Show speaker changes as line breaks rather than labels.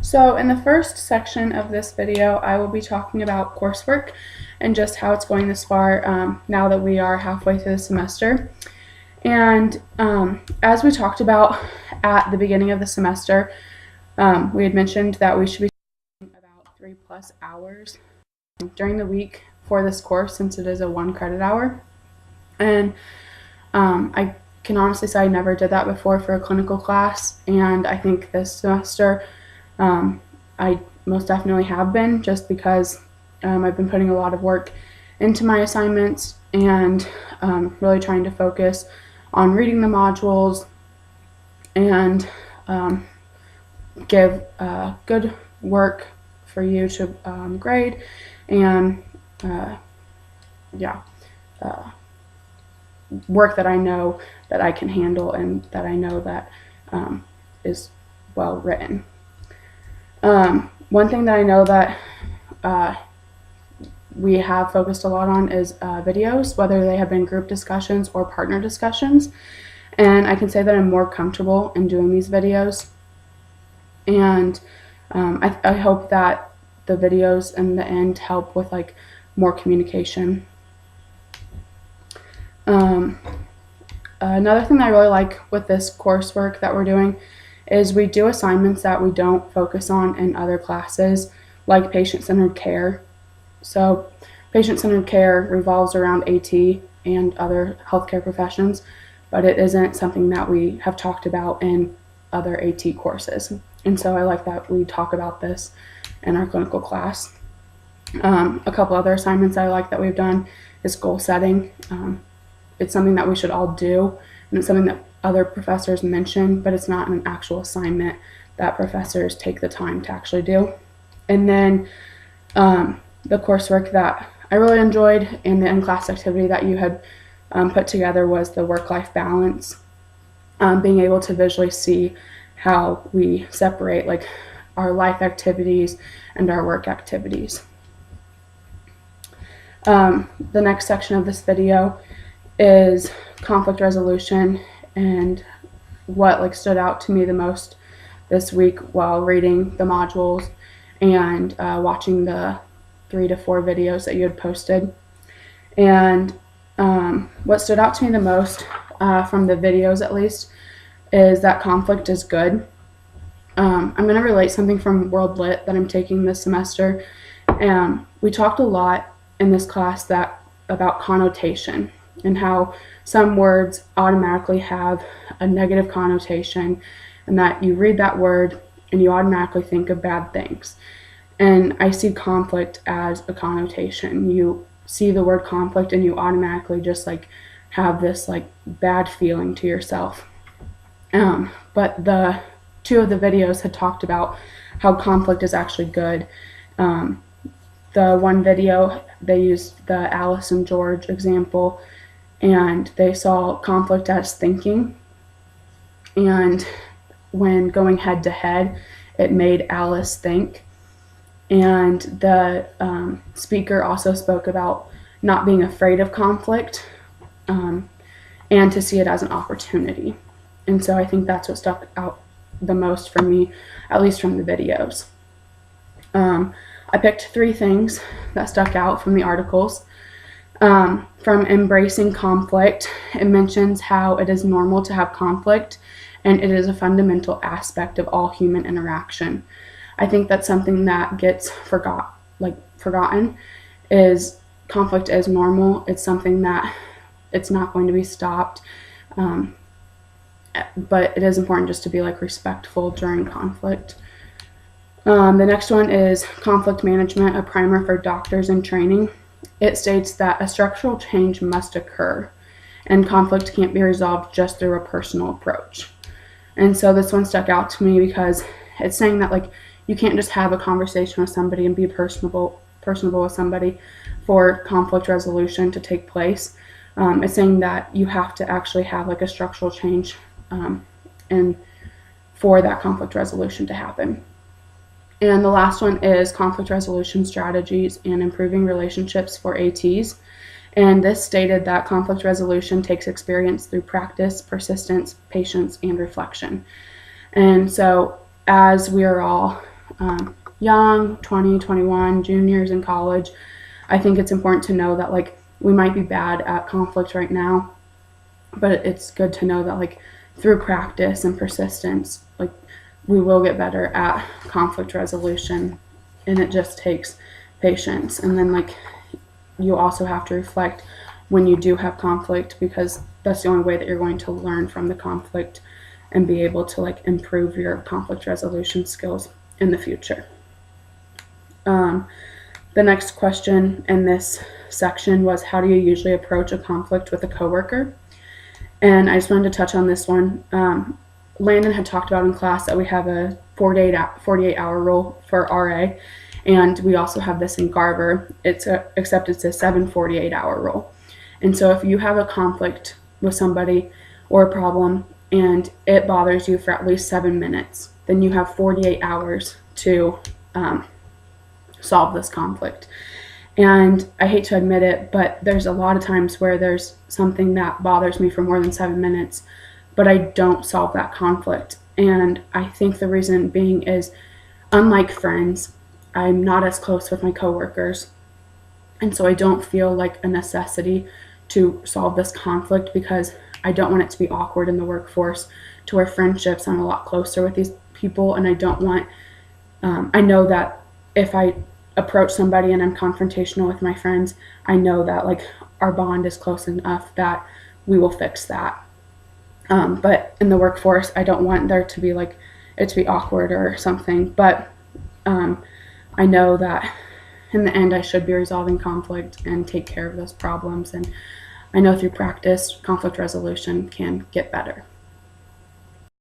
So in the first section of this video, I will be talking about coursework and just how it's going this far now that we are halfway through the semester. And as we talked about at the beginning of the semester, we had mentioned that we should be spending about 3+ hours during the week for this course, since it is a 1 credit hour. And I can honestly say I never did that before for a clinical class, and I think this semester I most definitely have been, just because I've been putting a lot of work into my assignments and really trying to focus on reading the modules and give good work for you to grade and work that I know that I can handle and that I know that is well written. One thing that I know that we have focused a lot on is videos, whether they have been group discussions or partner discussions. And I can say that I'm more comfortable in doing these videos. And I hope that the videos in the end help with like more communication. Another thing that I really like with this coursework that we're doing is we do assignments that we don't focus on in other classes, like patient-centered care. So patient-centered care revolves around AT and other healthcare professions, but it isn't something that we have talked about in other AT courses. And so I like that we talk about this in our clinical class. A couple other assignments I like that we've done is goal setting. It's something that we should all do, and it's something that other professors mention, but it's not an actual assignment that professors take the time to actually do. And then the coursework that I really enjoyed and the in-class activity that you had put together was the work-life balance, being able to visually see how we separate like our life activities and our work activities. The next section of this video is conflict resolution, and what stood out to me the most this week while reading the modules and watching the 3 to 4 videos that you had posted. And what stood out to me the most from the videos, at least, is that conflict is good. I'm going to relate something from World Lit that I'm taking this semester. We talked a lot in this class about connotation, and how some words automatically have a negative connotation, and that you read that word and you automatically think of bad things. And I see conflict as a connotation. You see the word conflict and you automatically just have this bad feeling to yourself. But the 2 of the videos had talked about how conflict is actually good. The one video, they used the Alice and George example, and they saw conflict as thinking. And when going head to head, it made Alice think. And the speaker also spoke about not being afraid of conflict and to see it as an opportunity. And so I think that's what stuck out the most for me, at least from the videos. I picked 3 things that stuck out from the articles. From Embracing Conflict, it mentions how it is normal to have conflict, and it is a fundamental aspect of all human interaction. I think that's something that gets forgotten, is conflict is normal. It's something that it's not going to be stopped, but it is important just to be respectful during conflict. The next one is Conflict Management, a primer for doctors in training. It states that a structural change must occur, and conflict can't be resolved just through a personal approach. And so this one stuck out to me because it's saying that you can't just have a conversation with somebody and be personable with somebody for conflict resolution to take place. It's saying that you have to actually have a structural change and for that conflict resolution to happen. And the last one is Conflict Resolution Strategies and Improving Relationships for ATs. And this stated that conflict resolution takes experience through practice, persistence, patience, and reflection. And so as we are all young, 20, 21, juniors in college, I think it's important to know that like we might be bad at conflict right now, but it's good to know that like through practice and persistence, like we will get better at conflict resolution, and it just takes patience. And then like you also have to reflect when you do have conflict, because that's the only way that you're going to learn from the conflict and be able to like improve your conflict resolution skills in the future. The next question in this section was, how do you usually approach a conflict with a coworker? And I just wanted to touch on this one. Landon had talked about in class that we have a 48-hour rule for RA, and we also have this in Garver. Except it's a 7 48-hour rule. And so if you have a conflict with somebody or a problem and it bothers you for at least 7 minutes, then you have 48 hours to solve this conflict. And I hate to admit it, but there's a lot of times where there's something that bothers me for more than 7 minutes, but I don't solve that conflict. And I think the reason being is, unlike friends, I'm not as close with my coworkers. And so I don't feel like a necessity to solve this conflict, because I don't want it to be awkward in the workforce to where friendships, I'm a lot closer with these people. And I don't want, I know that if I approach somebody and I'm confrontational with my friends, I know that like our bond is close enough that we will fix that. But in the workforce, I don't want there to be like it to be awkward or something. But I know that in the end, I should be resolving conflict and take care of those problems. And I know through practice, conflict resolution can get better.